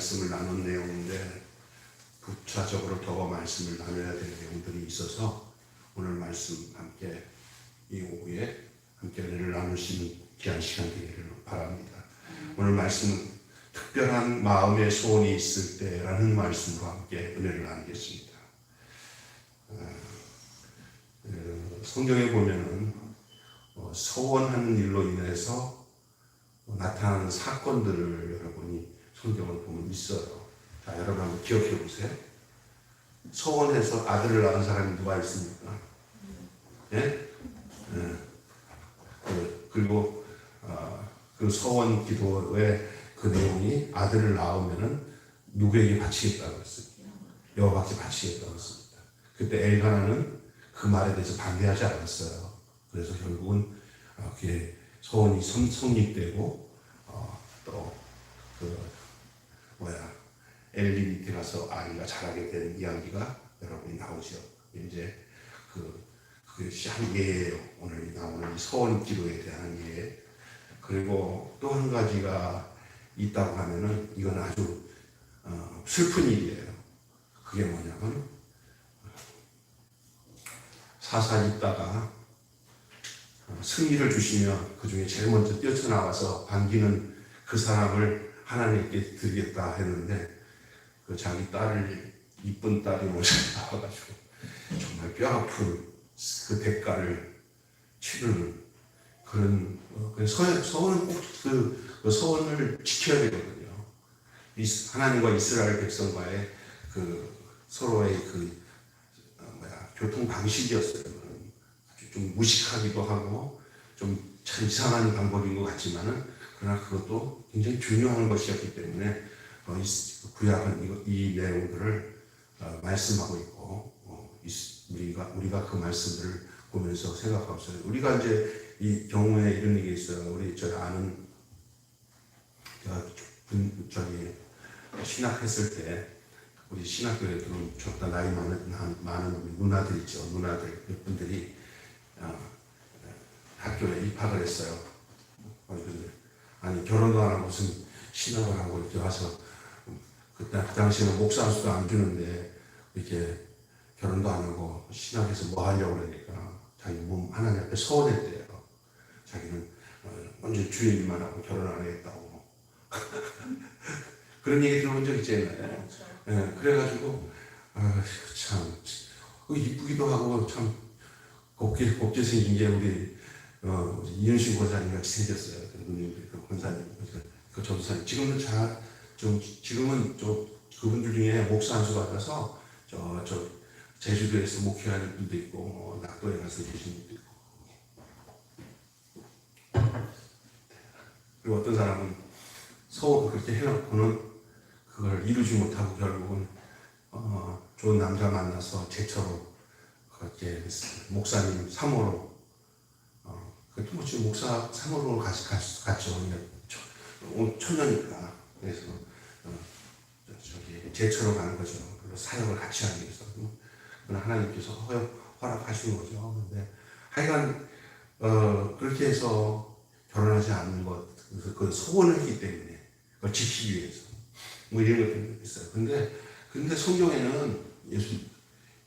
말씀을 나눈 내용인데 부차적으로 더 말씀을 나눠야 될 내용들이 있어서 오늘 말씀 함께 이 오후에 함께 은혜를 나누시는 귀한 시간 되기를 바랍니다. 오늘 말씀은 특별한 마음의 소원이 있을 때라는 말씀으로 함께 은혜를 나누겠습니다. 성경에 보면은 소원하는 일로 인해서 나타나는 사건들을 여러분이 성경을 보면 있어요. 자, 여러분 한번 기억해 보세요. 소원해서 아들을 낳은 사람이 누가 있습니까? 예? 그리고 그 소원 기도의 그 내용이 아들을 낳으면은 누구에게 바치겠다고 했어요? 여호와께 바치겠다고 했습니다. 그때 엘가나는 그 말에 대해서 반대하지 않았어요. 그래서 결국은 그의 소원이 성립되고 엘리 밑에 가서 아이가 자라게 된 이야기가 여러분이 나오죠. 이제 그것이 한 예예요. 오늘 나오는 이 소원 기도에 대한 예. 그리고 또 한 가지가 있다고 하면은 이건 아주 슬픈 일이에요. 그게 뭐냐면 사사 있다가 승리를 주시면 그 중에 제일 먼저 뛰쳐나와서 반기는 그 사람을 하나님께 드리겠다 했는데 그 자기 딸을 이쁜 딸이 먼저 나와가지고 정말 뼈아픈 그 대가를 치르는 그런 소원은 꼭 그 소원을 지켜야 되거든요. 하나님과 이스라엘 백성과의 그 서로의 교통 방식이었어요. 아주 좀 무식하기도 하고 좀 참 이상한 방법인 것 같지만은 그러나 그것도 굉장히 중요한 것이었기 때문에 구약은 이 내용들을 말씀하고 있고 우리가 그 말씀들을 보면서 생각하고 있어요. 우리가 이제 이 경우에 이런 얘기 있어요. 우리 저 아는 신학했을 때 우리 신학교에 들어온 저보다 나이 많은 누나들 있죠. 누나들 몇 분들이 학교에 입학을 했어요. 아니 결혼도 안 하고 무슨 신학을 하고 이렇게 와서 그 당시에는 목사 수도 안 주는데 이렇게 결혼도 안 하고 신학에서 뭐 하려고 그러니까 자기 몸 하나님 앞에 서운했대요. 자기는 완전 주의 일만 하고 결혼 안 하겠다고. 그런 얘기 들어본 적 있잖아요. 네, 그래가지고 참 이쁘기도 하고 참 곱게 생긴 게 우리 이윤식 권사님 같이 생겼어요. 그 권사님, 그 전도사님. 지금은 그분들 중에 목사 안수 받아서 제주도에서 목회하는 분도 있고 낙도에 가서 계신 분도 있고. 그리고 어떤 사람은 소원 그렇게 해놓고는 그걸 이루지 못하고 결국은 좋은 남자 만나서 제처로 그렇게 목사님 3호로 그것도 뭐 지금 목사 3호로 갔죠. 초년이니까. 그래서 제처로 가는 거죠. 그리고 사역을 같이 하기 위해서. 하나님께서 허락하신 거죠. 근데 하여간 그렇게 해서 결혼하지 않는 것, 그 소원을 했기 때문에 그걸 지키기 위해서 뭐 이런 것들이 있어요. 근데 성경에는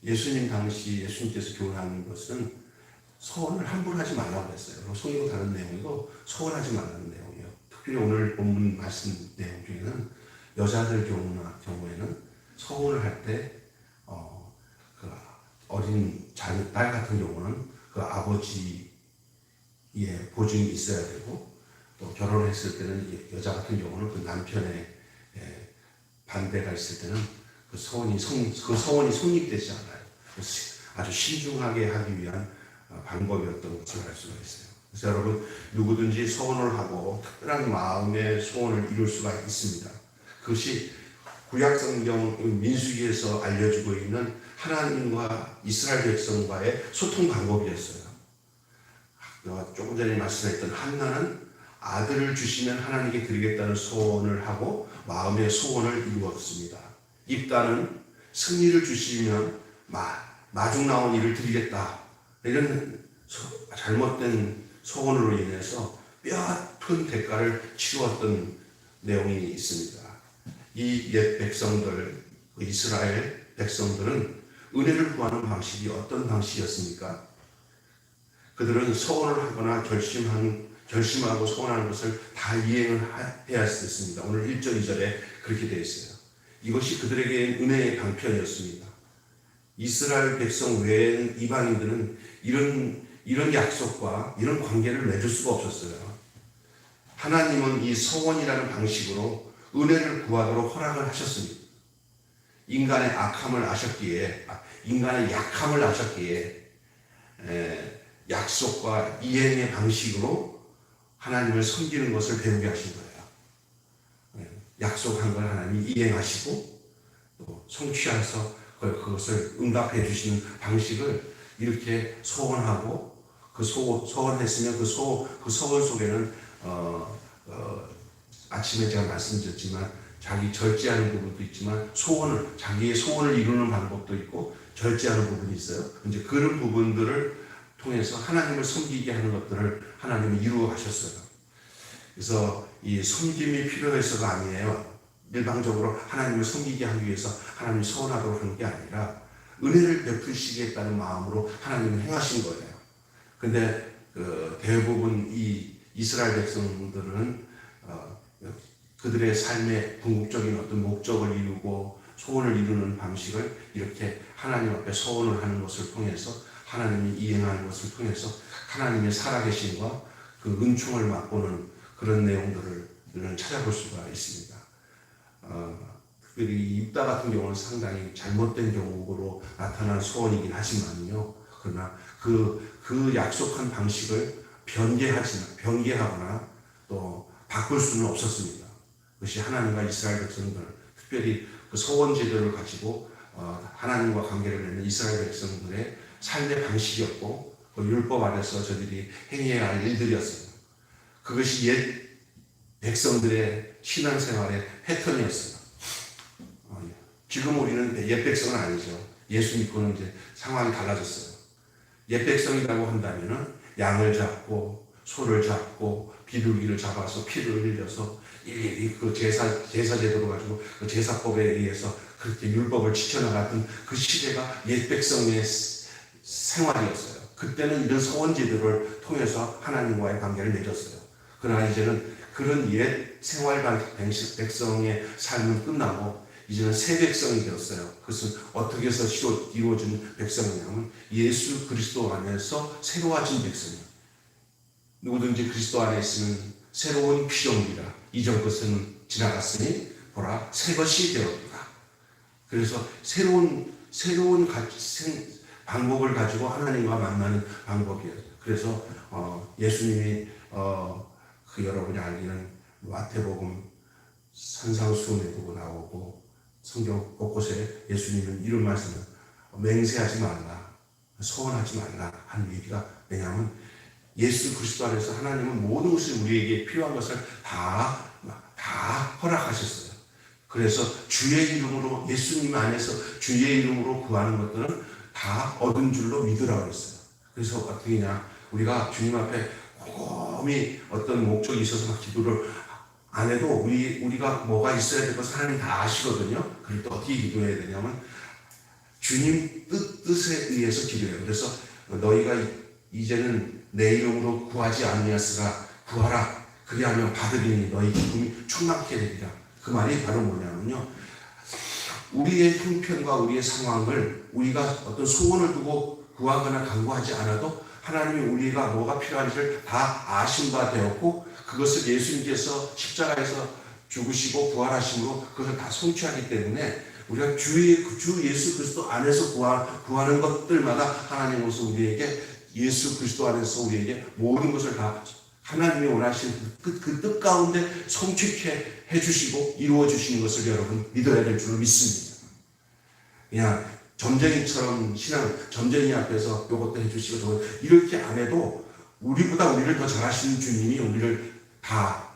예수님 당시 예수님께서 교훈하는 것은 소원을 함부로 하지 말라고 그랬어요. 성경 다른 내용도 소원하지 말라는 내용이에요. 특별히 오늘 본문 말씀 내용 중에는 여자들 경우에는 소원을 할 때 그 어린 딸 같은 경우는 그 아버지의 보증이 있어야 되고 또 결혼했을 때는 여자 같은 경우는 그 남편의 반대가 있을 때는 그 소원이 성립되지 않아요. 그래서 아주 신중하게 하기 위한 방법이었던 것을 알 수가 있어요. 그래서 여러분 누구든지 소원을 하고 특별한 마음의 소원을 이룰 수가 있습니다. 그것이 구약성경 민수기에서 알려주고 있는 하나님과 이스라엘 백성과의 소통 방법이었어요. 조금 전에 말씀했던 한나는 아들을 주시면 하나님께 드리겠다는 소원을 하고 마음의 소원을 이루었습니다. 입다는 승리를 주시면 마중 나온 일을 드리겠다. 이런 잘못된 소원으로 인해서 뼈아픈 대가를 치루었던 내용이 있습니다. 이 옛 백성들, 이스라엘 백성들은 은혜를 구하는 방식이 어떤 방식이었습니까? 그들은 소원을 하거나 결심하고 소원하는 것을 다 이행을 해야 했습니다. 오늘 1절, 2절에 그렇게 되어 있어요. 이것이 그들에게 은혜의 방편이었습니다. 이스라엘 백성 외에는 이방인들은 이런 약속과 이런 관계를 맺을 수가 없었어요. 하나님은 이 소원이라는 방식으로 은혜를 구하도록 허락을 하셨습니다. 인간의 약함을 아셨기에 약속과 이행의 방식으로 하나님을 섬기는 것을 배우게 하신 거예요. 약속한 걸 하나님이 이행하시고 또 성취해서 그것을 응답해 주시는 방식을 이렇게 소원하고 소원했으면 그 소원 속에는 아침에 제가 말씀드렸지만 자기 절제하는 부분도 있지만 자기의 소원을 이루는 방법도 있고 절제하는 부분이 있어요. 이제 그런 부분들을 통해서 하나님을 섬기게 하는 것들을 하나님이 이루어 가셨어요. 그래서 이 섬김이 필요해서가 아니에요. 일방적으로 하나님을 섬기게 하기 위해서 하나님이 소원하도록 하는 게 아니라 은혜를 베푸시겠다는 마음으로 하나님은 행하신 거예요. 근데 대부분 이 이스라엘 백성들은 그들의 삶의 궁극적인 어떤 목적을 이루고 소원을 이루는 방식을 이렇게 하나님 앞에 소원을 하는 것을 통해서 하나님이 이행하는 것을 통해서 하나님의 살아계심과 그 은총을 맛보는 그런 내용들을 찾아볼 수가 있습니다. 특별히 입다 같은 경우는 상당히 잘못된 경우로 나타난 소원이긴 하지만요. 그러나 그 약속한 방식을 변개하거나 또 바꿀 수는 없었습니다. 그것이 하나님과 이스라엘 백성들, 특별히 그 소원 제도를 가지고 하나님과 관계를 맺는 이스라엘 백성들의 삶의 방식이었고 그 율법 아래서 저들이 행해야 할 일들이었어요. 그것이 옛 백성들의 신앙생활의 패턴이었어요. 지금 우리는 옛 백성은 아니죠. 예수 믿고는 이제 상황이 달라졌어요. 옛 백성이라고 한다면은 양을 잡고 소를 잡고 비둘기를 잡아서 피를 흘려서 일일이 그 제사 제도로 가지고 그 제사법에 의해서 그렇게 율법을 지켜나갔던 그 시대가 옛 백성의 생활이었어요. 그때는 이런 소원 제도를 통해서 하나님과의 관계를 맺었어요. 그러나 이제는 그런 옛 생활 백성의 삶은 끝나고 이제는 새 백성이 되었어요. 그것은 어떻게 해서 이루어진 백성이냐면 예수 그리스도 안에서 새로워진 백성이에요. 누구든지 그리스도 안에 있으면 새로운 피조물이라 이전 것은 지나갔으니 보라 새 것이 되었다. 그래서 새로운 방법을 가지고 하나님과 만나는 방법이에요. 그래서 예수님이 여러분이 알기는 마태복음 산상수훈에도 나오고 성경 곳곳에 예수님은 이런 말씀을 맹세하지 말라, 소원하지 말라 하는 얘기가 왜냐하면 예수 그리스도 안에서 하나님은 모든 것을 우리에게 필요한 것을 다 허락하셨어요. 그래서 주의 이름으로 예수님 안에서 주의 이름으로 구하는 것들은 다 얻은 줄로 믿으라고 했어요. 그래서 어떻게냐 우리가 주님 앞에 곰곰이 어떤 목적이 있어서 막 기도를 안 해도 우리가 뭐가 있어야 될 것을 하나님 다 아시거든요. 그럴 때 어떻게 기도해야 되냐면 주님 뜻에 의해서 기도해요. 그래서 너희가 이제는 내 이름으로 구하지 아니하였으나 구하라. 그리하면 받으리니 너희 기쁨이 충만케 되리라. 그 말이 바로 뭐냐면요. 우리의 형편과 우리의 상황을 우리가 어떤 소원을 두고 구하거나 간구하지 않아도 하나님이 우리가 뭐가 필요한지를 다 아신 바 되었고 그것을 예수님께서 십자가에서 죽으시고 부활하심으로 그것을 다 성취하기 때문에 우리가 주 예수 그리스도 안에서 구하는 것들마다 하나님으로서 우리에게 예수 그리스도 안에서 우리에게 모든 것을 다 하나님이 원하시는 그 뜻 가운데 성취케 해주시고 이루어 주시는 것을 여러분 믿어야 될 줄 믿습니다. 그냥 점쟁이처럼 점쟁이 앞에서 이것도 해주시고 저것 이렇게 안 해도 우리보다 우리를 더 잘하시는 주님이 우리를 다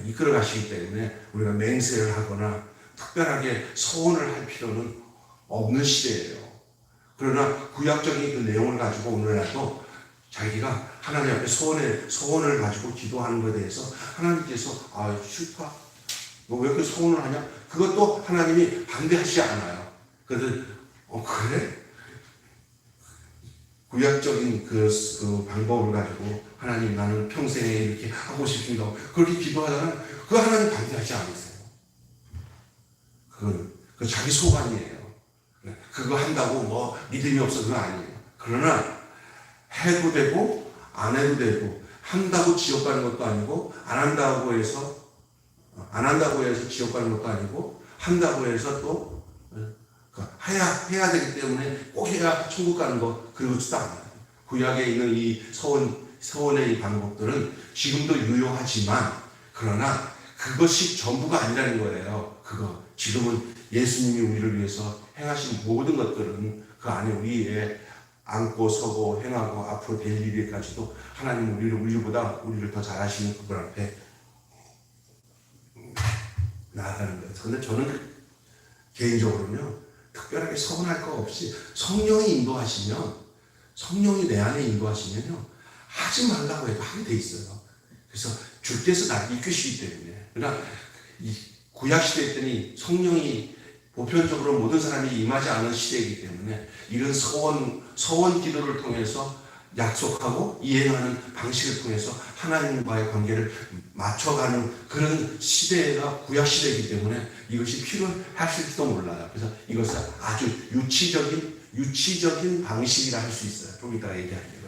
이끌어 가시기 때문에 우리가 맹세를 하거나 특별하게 소원을 할 필요는 없는 시대예요. 그러나 구약적인 그 내용을 가지고 오늘날도 자기가 하나님 앞에 소원을 가지고 기도하는 것에 대해서 하나님께서 슈퍼 너 왜 그렇게 소원을 하냐? 그것도 하나님이 반대하지 않아요. 그래서 그래? 구약적인 그 방법을 가지고 하나님 나는 평생에 이렇게 하고 싶습니다. 그렇게 기도하다가 그 하나님 반대하지 않으세요. 그 자기 소관이에요. 그거 한다고 뭐 믿음이 없어서는 아니에요. 그러나 해도 되고 안 해도 되고 한다고 지옥 가는 것도 아니고 안 한다고 해서 지옥 가는 것도 아니고 한다고 해서 또 해야 되기 때문에 꼭 해야 천국 가는 거 그것도 아니에요. 구약에 있는 이 서원의 이 방법들은 지금도 유효하지만 그러나 그것이 전부가 아니라는 거예요. 지금은 예수님이 우리를 위해서 행하신 모든 것들은 그 안에 우리의 앉고 서고 행하고 앞으로 될 일에까지도 하나님 우리를 더 잘하시는 그분 앞에 나아가는 거예요. 그런데 저는 개인적으로는요, 특별하게 서운할 거 없이 성령이 내 안에 인도하시면요, 하지 말라고 해도 하게 돼 있어요. 그래서 주께서 나를 이끄시기 때문에. 그러나 이 구약 시대 때니 성령이 보편적으로 모든 사람이 임하지 않은 시대이기 때문에 이런 서원 기도를 통해서 약속하고 이행하는 방식을 통해서 하나님과의 관계를 맞춰가는 그런 시대가 구약 시대이기 때문에 이것이 필요하실지도 몰라요. 그래서 이것은 아주 유치적인 방식이라 할 수 있어요. 좀 이따가 얘기할게요.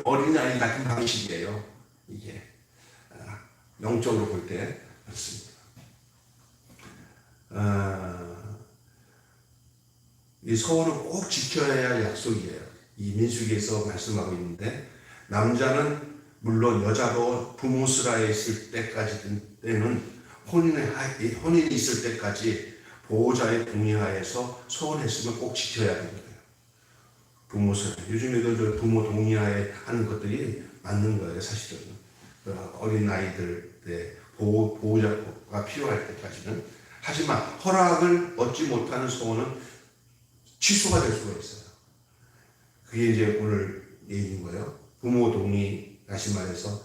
어린아이 같은 방식이에요. 이게 영적으로 볼 때 그렇습니다. 이 서원은 꼭 지켜야 할 약속이에요. 이 민수기에서 말씀하고 있는데 남자는 물론 여자도 부모스라에 있을 때는 혼인이 있을 때까지 보호자의 동의하에서 서원했으면 꼭 지켜야 되는 거예요. 부모스라. 요즘에도 부모 동의하에 하는 것들이 맞는 거예요. 사실은 어린 아이들의 보호자가 필요할 때까지는. 하지만 허락을 얻지 못하는 서원은 취소가 될 수가 있어요. 그게 이제 오늘 얘기인 거예요. 부모 동의, 다시 말해서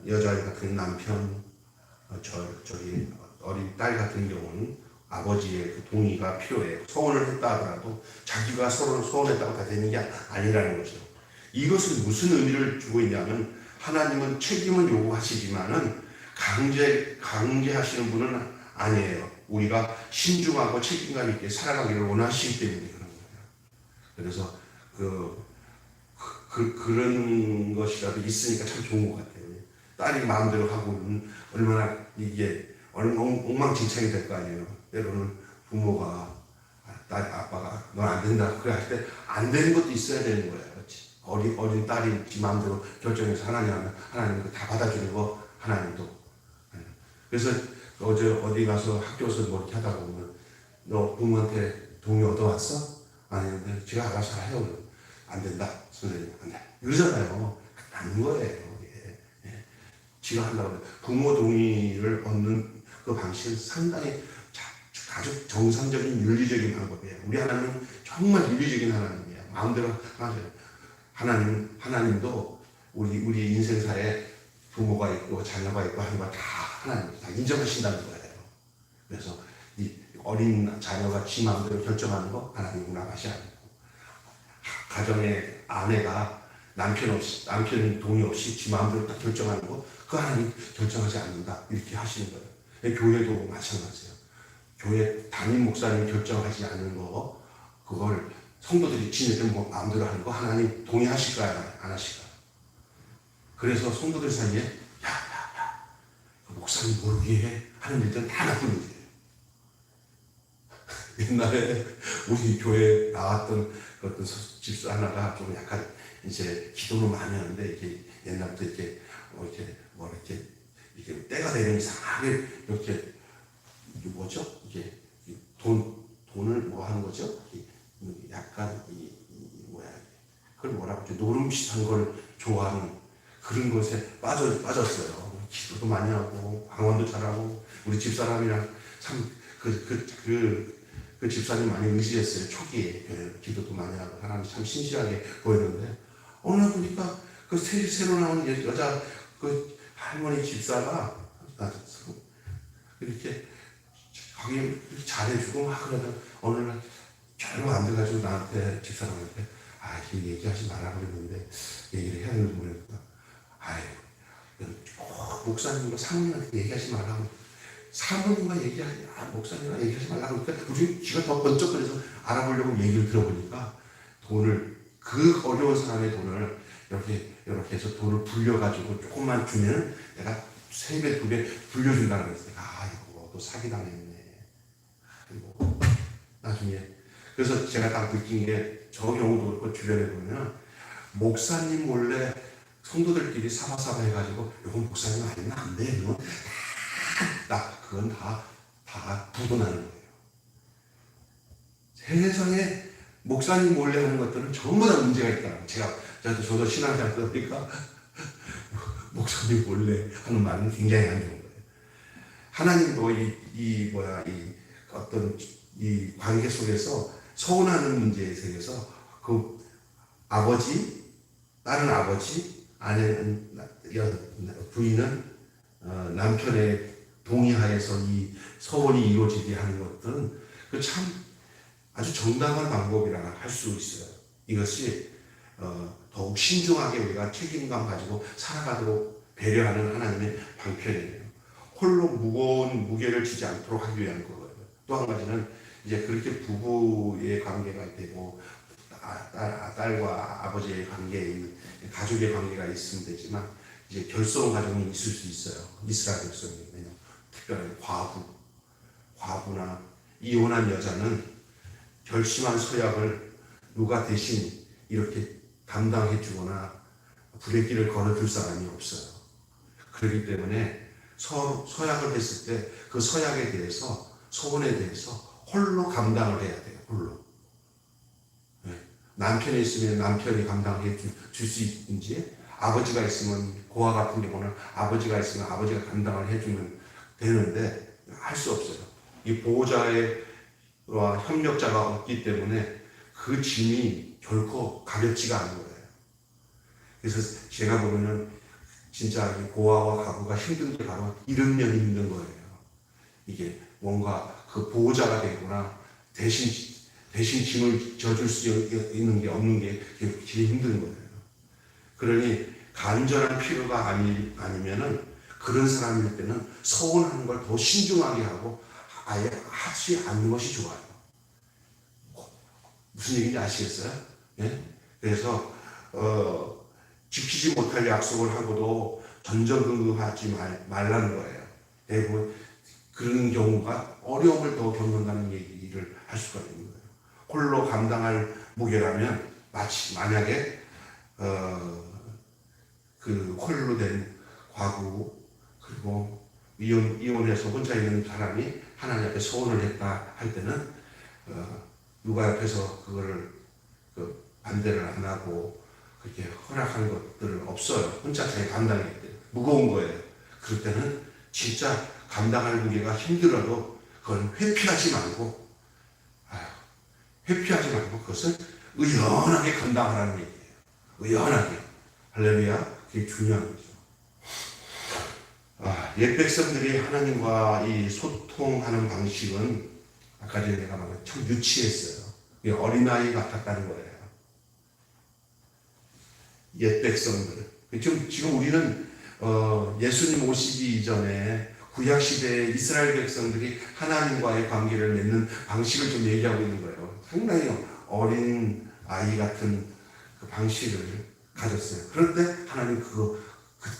여자 같은 남편, 어린 딸 같은 경우는 아버지의 그 동의가 필요해요. 서원을 했다 하더라도 자기가 서로 서원했다고 다 되는 게 아니라는 거죠. 이것은 무슨 의미를 주고 있냐면 하나님은 책임을 요구하시지만은 강제하시는 분은 아니에요. 우리가 신중하고 책임감 있게 살아가기를 원하시기 때문에 그런 거예요. 그래서 그런 것이라도 있으니까 참 좋은 것 같아요. 딸이 마음대로 하고는 얼마나 이게 엉망진창이 될 거 아니에요. 때로는 부모가 아빠가 넌 안 된다 그래 할 때 안 되는 것도 있어야 되는 거예요. 그렇지? 어린 딸이 지 마음대로 결정해서 하나님 다 받아주는 거 하나님도. 그래서 어제 어디 가서 학교에서 뭐 이렇게 하다 보면 너 부모한테 동의 얻어왔어? 아니 제가 알아서 해요. 안 된다 선생님 안 돼. 이러잖아요. 맞는 거예요. 예. 지가 하려고 부모 동의를 얻는 그 방식은 상당히 아주 정상적인 윤리적인 방법이에요. 우리 하나님은 정말 윤리적인 하나님이에요. 마음대로 하세요. 하나님도 우리 인생사에 부모가 있고 자녀가 있고 하는 거 다 하나님 다 인정하신다는 거예요. 그래서 이 어린 자녀가 지 마음대로 결정하는 거 하나님 용납하지 않고 가정의 아내가 남편 동의 없이 지 마음대로 딱 결정하는 거 그 하나님 결정하지 않는다 이렇게 하시는 거예요. 교회도 마찬가지예요. 교회 담임 목사님이 결정하지 않는 거 그걸 성도들이 지네들 마음대로 하는 거 하나님 동의하실까요? 안 하실까요? 그래서 성도들 사이에 야 그 목사님 모르게 해 하는 일들은 다 나쁜 일이에요. 옛날에 우리 교회에 나왔던 어떤 집사 하나가 좀 약간 이제 기도를 많이 하는데 이렇게 옛날부터 이렇게 이렇게 때가 되면 이상하게 이렇게 뭐죠? 이게 돈을 뭐 하는 거죠? 약간 그걸 뭐라고 하죠? 노름 비슷한 걸 좋아하는 그런 것에 빠졌어요. 기도도 많이 하고 방언도 잘하고 우리 집사람이랑 참 그 집사님 많이 의지했어요. 초기에 기도도 많이 하고 하나님 참 신실하게 보였는데 어느 날 보니까 그 새로 나온 여자 그 할머니 집사가 낮아서 이렇게 하긴 잘해주고 막 그러다 어느 날 결국 안 돼가지고 나한테 집사람한테 이 얘기하지 말라고 그랬는데 얘기를 해야 되는지 모르겠다. 목사님과 사모님한테 얘기하지 말라고. 사모님과 목사님과 얘기하지 말라고 그러니까 도중에 귀가 더 번쩍거려서 알아보려고 얘기를 들어보니까 돈을, 그 어려운 사람의 돈을 이렇게 해서 돈을 불려가지고 조금만 주면 내가 3배, 2배 불려준다는 거였어요. 이거 또 사기당했네. 그리고 나중에 그래서 제가 딱 느낀 게 저 경우도 그렇고 주변에 보면 목사님 몰래 성도들끼리 사바사바 해가지고 이건 목사님 아니면 안 돼. 이건 그건 다 부도나는 거예요. 세상에 목사님 몰래 하는 것들은 전부 다 문제가 있다. 저도 신앙생활 하다 보니까 목사님 몰래 하는 말은 굉장히 안 좋은 거예요. 하나님도 이 관계 속에서 서운하는 문제에 대해서 그 다른 아버지, 아내는, 부인은 남편의 동의하에서 이 서원이 이루어지게 하는 것들은 그 참 아주 정당한 방법이라 할 수 있어요. 이것이 더욱 신중하게 우리가 책임감 가지고 살아가도록 배려하는 하나님의 방편이에요. 홀로 무거운 무게를 지지 않도록 하기 위한 거예요. 또 한 가지는 이제 그렇게 부부의 관계가 되고 딸과 아버지의 관계, 가족의 관계가 있으면 되지만 이제 결손 가정이 있을 수 있어요. 이스라엘 백성이. 특별히 과부나 이혼한 여자는 결심한 서약을 누가 대신 이렇게 담당해 주거나 부대끼를 걸어줄 사람이 없어요. 그렇기 때문에 서약을 했을 때 그 서약에 대해서, 소원에 대해서 홀로 감당을 해야 돼요. 홀로. 남편이 있으면 남편이 감당해 줄 수 있는지, 아버지가 있으면, 고아 같은 경우는 아버지가 있으면 아버지가 감당을 해주면 되는데 할 수 없어요. 이 보호자와 협력자가 없기 때문에 그 짐이 결코 가볍지가 않은 거예요. 그래서 제가 보면은 진짜 고아와 가부가 힘든 게 바로 이런 면이 힘든 거예요. 이게 뭔가 그 보호자가 되거나 대신 짐을 져줄 수 있는 게 없는 게 제일 힘든 거예요. 그러니 간절한 필요가 아니면은 그런 사람일 때는 서운하는 걸 더 신중하게 하고 아예 하지 않는 것이 좋아요. 무슨 얘기인지 아시겠어요? 예? 그래서 지키지 못할 약속을 하고도 전전긍긍하지 말라는 거예요. 대부분 그런 경우가 어려움을 더 겪는다는 얘기를 할 수가 있는 거예요. 홀로 감당할 무게라면 만약에 그 홀로 된 과부 그리고 이혼해서 혼자 있는 사람이 하나님 앞에 소원을 했다 할 때는 누가 옆에서 그거를 반대를 안 하고 그렇게 허락하는 것들은 없어요. 혼자 자기 감당하기 때문에 무거운 거예요. 그럴 때는 진짜 감당할 무게가 힘들어도 그건 회피하지 말고 그것을 의연하게 감당하라는 얘기예요. 의연하게. 할렐루야. 그게 중요한 거죠. 옛 백성들이 하나님과 이 소통하는 방식은 아까 전에 내가 말한 참 유치했어요. 어린아이 같았다는 거예요. 옛 백성들. 지금 우리는 예수님 오시기 이전에 구약시대에 이스라엘 백성들이 하나님과의 관계를 맺는 방식을 좀 얘기하고 있는 거예요. 상당히 어린 아이 같은 그 방식을 가졌어요. 그런데 하나님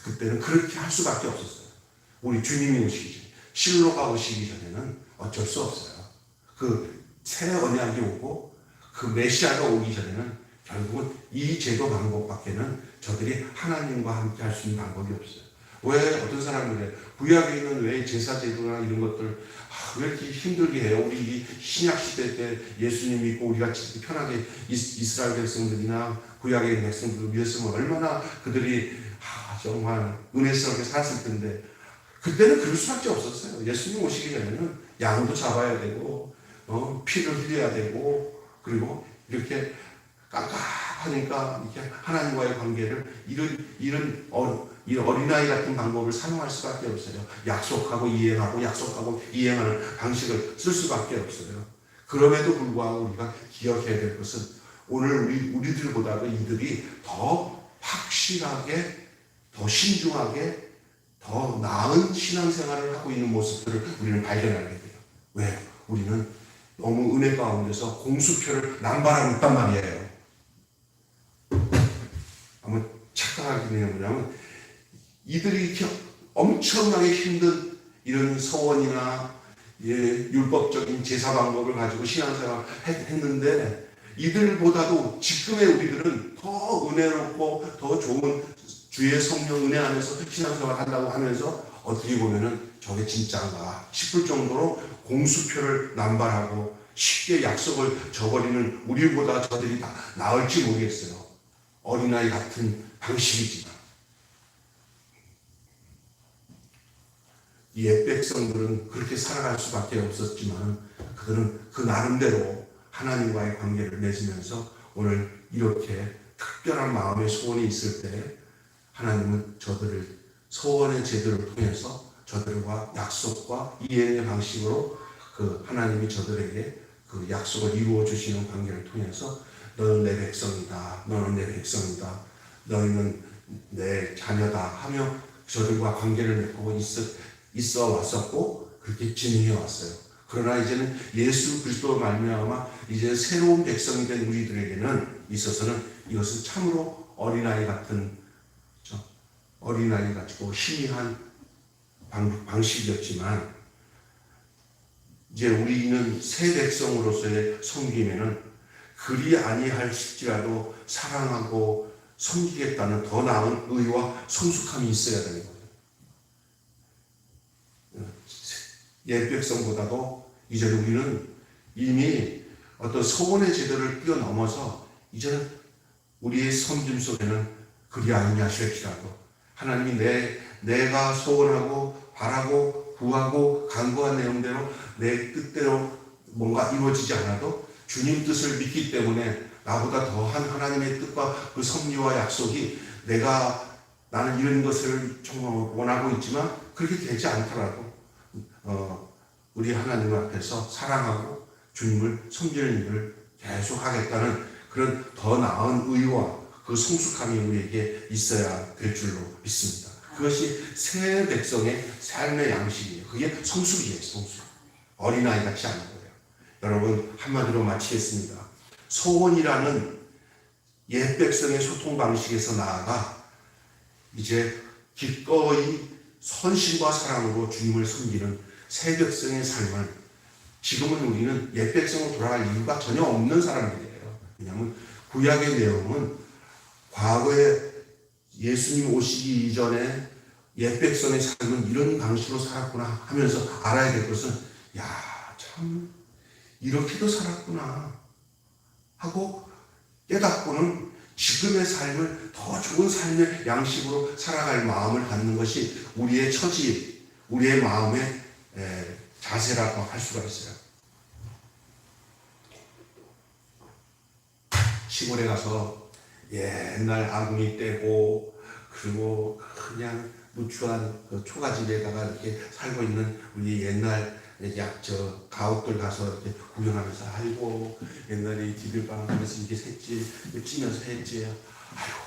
그때는 그렇게 할 수밖에 없었어요. 우리 주님이 오시기 전에, 실로가 오시기 전에는 어쩔 수 없어요. 그 새 언약이 오고 그 메시아가 오기 전에는 결국은 이 제도 방법밖에는 저들이 하나님과 함께 할 수 있는 방법이 없어요. 왜 어떤 사람들이 구약에 있는 왜 제사 제도나 이런 것들 왜 이렇게 힘들게 해요? 우리 이 신약 시대 때 예수님 믿고 우리가 편하게 이스라엘 백성들이나 구약에 있는 백성들을 위해서는 얼마나 그들이 정말 은혜스럽게 살았을 텐데 그때는 그럴 수밖에 없었어요. 예수님 오시기 전에는 양도 잡아야 되고 피를 흘려야 되고 그리고 이렇게 깜깜하니까 이렇게 하나님과의 관계를 이런 이 어린아이 같은 방법을 사용할 수밖에 없어요. 약속하고 이행하고 약속하고 이행하는 방식을 쓸 수밖에 없어요. 그럼에도 불구하고 우리가 기억해야 될 것은 오늘 우리들보다도 이들이 더 확실하게, 더 신중하게, 더 나은 신앙생활을 하고 있는 모습들을 우리는 발견하게 돼요. 왜? 우리는 너무 은혜 가운데서 공수표를 남발하고 있단 말이에요. 한번 착각하게 되는 뭐냐면 이들이 이렇게 엄청나게 힘든 이런 서원이나 율법적인 제사 방법을 가지고 신앙생활을 했는데 이들보다도 지금의 우리들은 더 은혜롭고 더 좋은 주의 성령 은혜 안에서 신앙생활을 한다고 하면서 어떻게 보면은 저게 진짜인가 싶을 정도로 공수표를 남발하고 쉽게 약속을 저버리는 우리보다 저들이 다 나을지 모르겠어요. 어린아이 같은 방식이지만 이 옛 백성들은 그렇게 살아갈 수밖에 없었지만 그들은 그 나름대로 하나님과의 관계를 맺으면서 오늘 이렇게 특별한 마음의 소원이 있을 때 하나님은 저들을 소원의 제도를 통해서 저들과 약속과 이행의 방식으로 그 하나님이 저들에게 그 약속을 이루어 주시는 관계를 통해서 너는 내 백성이다. 너는 내 백성이다. 너희는 내 자녀다 하며 저들과 관계를 맺고 있어 왔었고 그렇게 진행해 왔어요. 그러나 이제는 예수 그리스도로 말미암아 이제 새로운 백성이 된 우리들에게는 있어서는 이것은 참으로 어린아이 가지고 희미한 방식이었지만 이제 우리는 새 백성으로서의 섬김에는 그리 아니할지라도 사랑하고 섬기겠다는 더 나은 의와 성숙함이 있어야 되는 거예요. 옛 백성보다도 이제 우리는 이미 어떤 소원의 제도를 뛰어넘어서 이제는 우리의 섬김 속에는 그리 아니하실지라도 하나님이 내가 소원하고 바라고 구하고 간구한 내용대로 내 뜻대로 뭔가 이루어지지 않아도 주님 뜻을 믿기 때문에 나보다 더한 하나님의 뜻과 그 섭리와 약속이 나는 이런 것을 정말 원하고 있지만 그렇게 되지 않더라도 우리 하나님 앞에서 사랑하고 주님을 섬기는 일을 계속 하겠다는 그런 더 나은 의와 그 성숙함이 우리에게 있어야 될 줄로 믿습니다. 그것이 새 백성의 삶의 양식이에요. 그게 성숙이에요. 성숙. 어린아이 같지 않은 거예요. 여러분 한마디로 마치겠습니다. 소원이라는 옛 백성의 소통 방식에서 나아가 이제 기꺼이 선심과 사랑으로 주님을 섬기는 새 백성의 삶을 지금은 우리는 옛 백성으로 돌아갈 이유가 전혀 없는 사람들이에요. 왜냐하면 구약의 내용은 과거에 예수님 오시기 이전에 옛 백성의 삶은 이런 방식으로 살았구나 하면서 알아야 될 것은 참 이렇게도 살았구나 하고 깨닫고는 지금의 삶을 더 좋은 삶의 양식으로 살아갈 마음을 갖는 것이 우리의 처지, 우리의 마음의 자세라고 할 수가 있어요. 시골에 가서 옛날 아궁이 떼고 그리고 그냥 누추한 그 초가집에다가 이렇게 살고 있는 우리 옛날 가옥들 가서 이렇게 구경하면서 아이고 옛날에 디들방 하면서 이렇게 샜지 찌면서 했지 아이고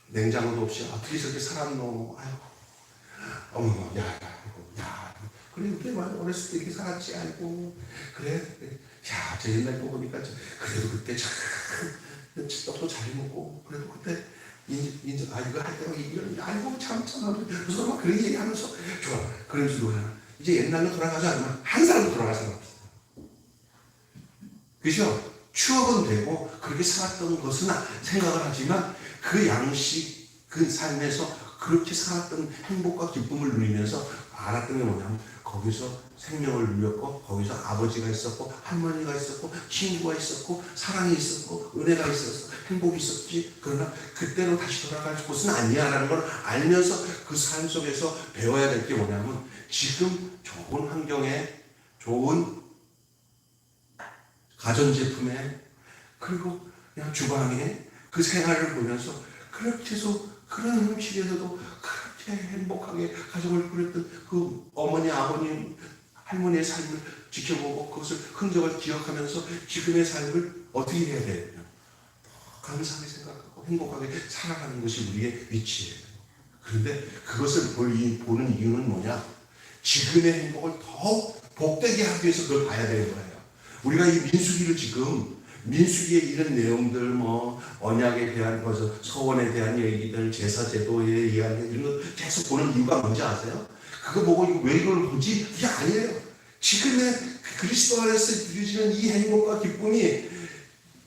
냉장고도 없이 어떻게 저렇게 살았노 아이고 어머 야 그래 그때 어렸을 때 이렇게 살았지 아이고 그래 저 옛날 거 보니까 그래도 그때 참 떡도 잘 먹고 그래도 그때 이거 할 때가 이런 아이고 참 무슨 막 그런 얘기하면서 좋아 그러면서 노래는 이제 옛날로 돌아가지 않으면 한 사람도 돌아갈 사람 없어요. 그죠? 추억은 되고 그렇게 살았던 것은 생각을 하지만 그 양식 그 삶에서 그렇게 살았던 행복과 기쁨을 누리면서 알았던 게 뭐냐면 거기서 생명을 누렸고 거기서 아버지가 있었고 할머니가 있었고 친구가 있었고 사랑이 있었고 은혜가 있었고 행복이 있었지 그러나 그때로 다시 돌아갈 곳은 아니야라는 걸 알면서 그 삶 속에서 배워야 될 게 뭐냐면 지금 좋은 환경에 좋은 가전제품에 그리고 그냥 주방에 그 생활을 보면서 그렇게 해서 그런 음식에서도 그렇게 행복하게 가정을 꾸렸던 그 어머니, 아버님, 할머니의 삶을 지켜보고 그것을 흔적을 기억하면서 지금의 삶을 어떻게 해야 되냐? 감사하게 생각하고 행복하게 살아가는 것이 우리의 위치예요. 그런데 그것을 보는 이유는 뭐냐? 지금의 행복을 더욱 복되게 하기 위해서 그걸 봐야 되는 거예요. 우리가 이 민수기를 지금 민수기의 이런 내용들, 언약에 대한 것을, 서원에 대한 얘기들, 제사 제도에 의한 이런 거 계속 보는 이유가 뭔지 아세요? 그거 보고 왜 이걸 보지? 그게 아니에요. 지금의 그리스도 안에서 누려지는 이 행복과 기쁨이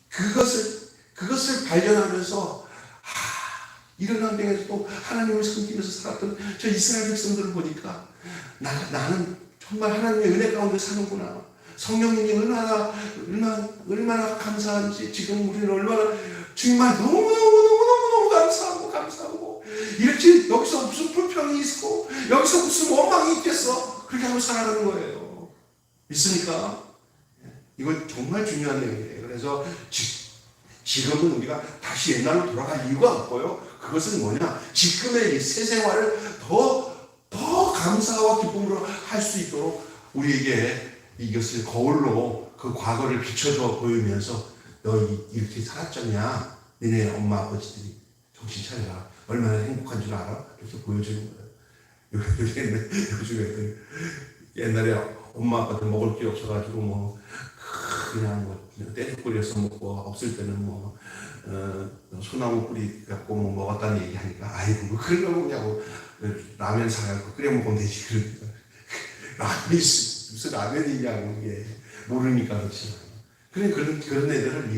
그것을 발견하면서 이런 환경에서 또 하나님을 섬기면서 살았던 저 이스라엘 백성들을 보니까 나는 정말 하나님의 은혜 가운데 사는구나. 성령님이 얼마나 감사한지, 지금 우리는 얼마나 정말 너무 감사하고 이렇게 여기서 무슨 불평이 있고 여기서 무슨 원망이 있겠어. 그렇게 하고 살아가는 거예요. 믿습니까? 이건 정말 중요한 내용이에요. 그래서 지금은 우리가 다시 옛날로 돌아갈 이유가 없고요. 그것은 뭐냐? 지금의 이 새 생활을 더 감사와 기쁨으로 할 수 있도록 우리에게 이것을 거울로 그 과거를 비춰줘 보이면서 너 이렇게 살았잖냐? 너네 엄마 아버지들이 정신 차려라. 얼마나 행복한 줄 알아? 이렇게 보여주는 거예요. 요즘에 옛날에 엄마 아빠들 먹을 게 없어가지고 그냥 떼죽 끓여서 먹고 없을 때는 소나무 뿌리 갖고 먹었다는 얘기 하니까 아이고 그런 거 먹냐고 라면 사갖고 끓여 먹으면 되지. 라면이 무슨 라면이냐고 이게 모르니까 그렇지. 그런 애들은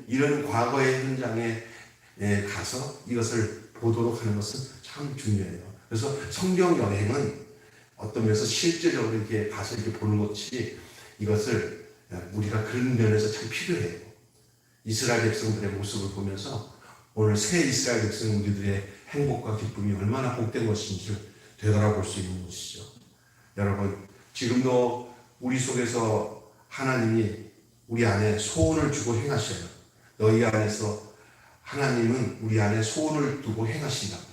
이런 과거의 현장에 가서 이것을 보도록 하는 것은 참 중요해요. 그래서 성경 여행은 어떤 면에서 실제적으로 이렇게 가서 이렇게 보는 것이 이것을 우리가 그런 면에서 참 필요해요. 이스라엘 백성들의 모습을 보면서 오늘 새 이스라엘 백성 우리들의 행복과 기쁨이 얼마나 복된 것인지를 되돌아볼 수 있는 것이죠. 여러분, 지금도 우리 속에서 하나님이 우리 안에 소원을 주고 행하셔요. 너희 안에서 하나님은 우리 안에 소원을 두고 행하신다고요.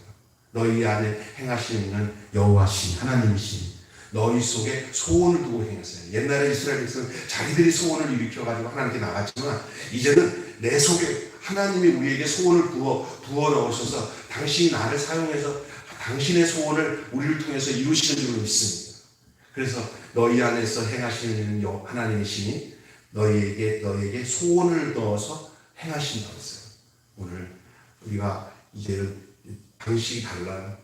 너희 안에 행하시는 여호와신 하나님이신 너희 속에 소원을 두고 행했어요. 옛날에 이스라엘 백성은 자기들이 소원을 일으켜가지고 하나님께 나갔지만 이제는 내 속에 하나님이 우리에게 소원을 부어 넣으셔서 당신이 나를 사용해서 당신의 소원을 우리를 통해서 이루시는 줄로 믿습니다. 그래서 너희 안에서 행하시는 하나님이시니 너희에게 소원을 넣어서 행하신다고 했어요. 오늘 우리가 이제 방식이 달라요.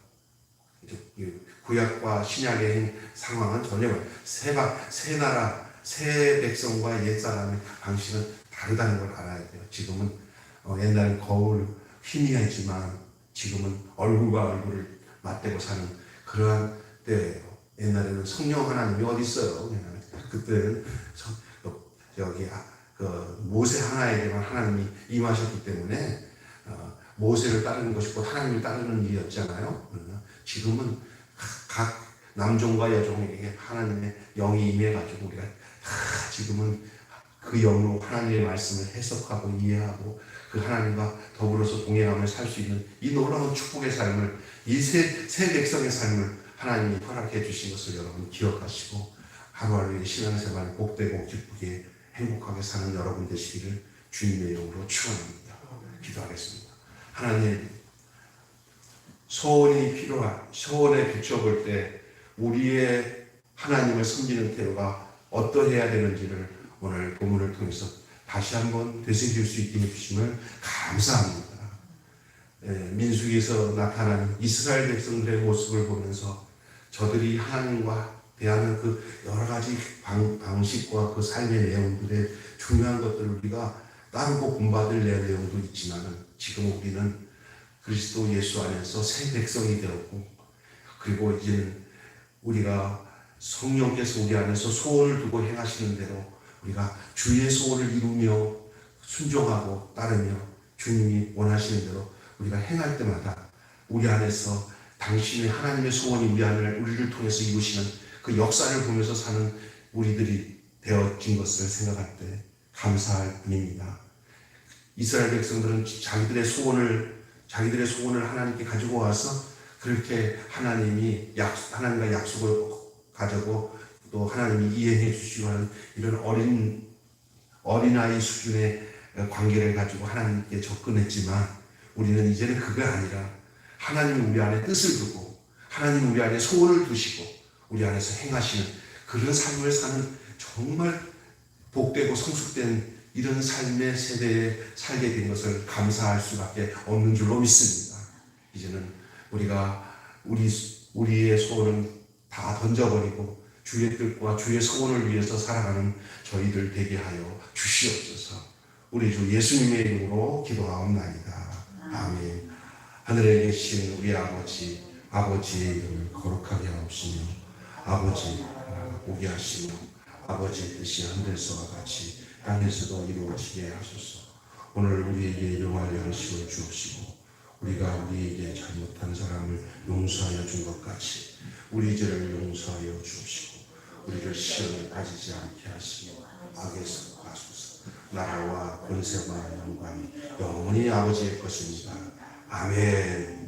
구약과 신약의 상황은 전혀 새 나라, 새 백성과 옛사람의 방식은 다르다는 걸 알아야 돼요. 지금은 옛날엔 거울 희미하지만 지금은 얼굴과 얼굴을 맞대고 사는 그러한 때예요. 옛날에는 성령 하나님이 어디 있어요? 그때는 모세 하나에게만 하나님이 임하셨기 때문에 모세를 따르는 것이 곧 하나님을 따르는 일이었잖아요. 지금은 각 남종과 여종에게 하나님의 영이 임해가지고 우리가 지금은 그 영으로 하나님의 말씀을 해석하고 이해하고 그 하나님과 더불어서 동행하며 살 수 있는 이 놀라운 축복의 삶을, 이 새 백성의 삶을 하나님이 허락해 주신 것을 여러분 기억하시고 하루하루의 신앙생활 복되고 기쁘게 행복하게 사는 여러분 되시기를 주님의 이름으로 축원합니다. 기도하겠습니다. 하나님, 소원에 비춰볼 때 우리의 하나님을 섬기는 태도가 어떠해야 되는지를 오늘 본문을 통해서 다시 한번 되새길 수 있게 해주심을 감사합니다. 민수기에서 나타난 이스라엘 백성들의 모습을 보면서 저들이 하나님과 대하는 그 여러 가지 방식과 그 삶의 내용들의 중요한 것들을 우리가 따르고 본받을 내용도 있지만 지금 우리는 그리스도 예수 안에서 새 백성이 되었고 그리고 이제는 우리가 성령께서 우리 안에서 소원을 두고 행하시는 대로 우리가 주의 소원을 이루며 순종하고 따르며 주님이 원하시는 대로 우리가 행할 때마다 우리 안에서 당신의 하나님의 소원이 우리를 통해서 이루시는 그 역사를 보면서 사는 우리들이 되어진 것을 생각할 때 감사할 뿐입니다. 이스라엘 백성들은 자기들의 소원을 자기들의 소원을 하나님께 가지고 와서 그렇게 하나님과 약속을 가지고 또 하나님이 이해해 주시고 하는 이런 어린아이 수준의 관계를 가지고 하나님께 접근했지만 우리는 이제는 그게 아니라 하나님이 우리 안에 뜻을 두고 하나님이 우리 안에 소원을 두시고 우리 안에서 행하시는 그런 삶을 사는 정말 복되고 성숙된 이런 삶의 세대에 살게 된 것을 감사할 수밖에 없는 줄로 믿습니다. 이제는 우리의 소원은 다 던져버리고 주의 뜻과 주의 소원을 위해서 살아가는 저희들 되게 하여 주시옵소서. 우리 주 예수님의 이름으로 기도하옵나이다. 아멘. 하늘에 계신 우리 아버지의 이름을 거룩하게 하옵시며 아버지 나라가 오게 하시며 아버지의 뜻이 하늘에서와 같이 땅에서도 이루어지게 하소서. 오늘 우리에게 일용할 양식을 주옵시고 우리가 우리에게 잘못한 사람을 용서하여 준 것 같이 우리 죄를 용서하여 주옵시고 우리를 시험에 빠지지 않게 하시며 악에서 구하소서. 나라와 권세와 영광이 영원히 아버지의 것입니다. 아멘.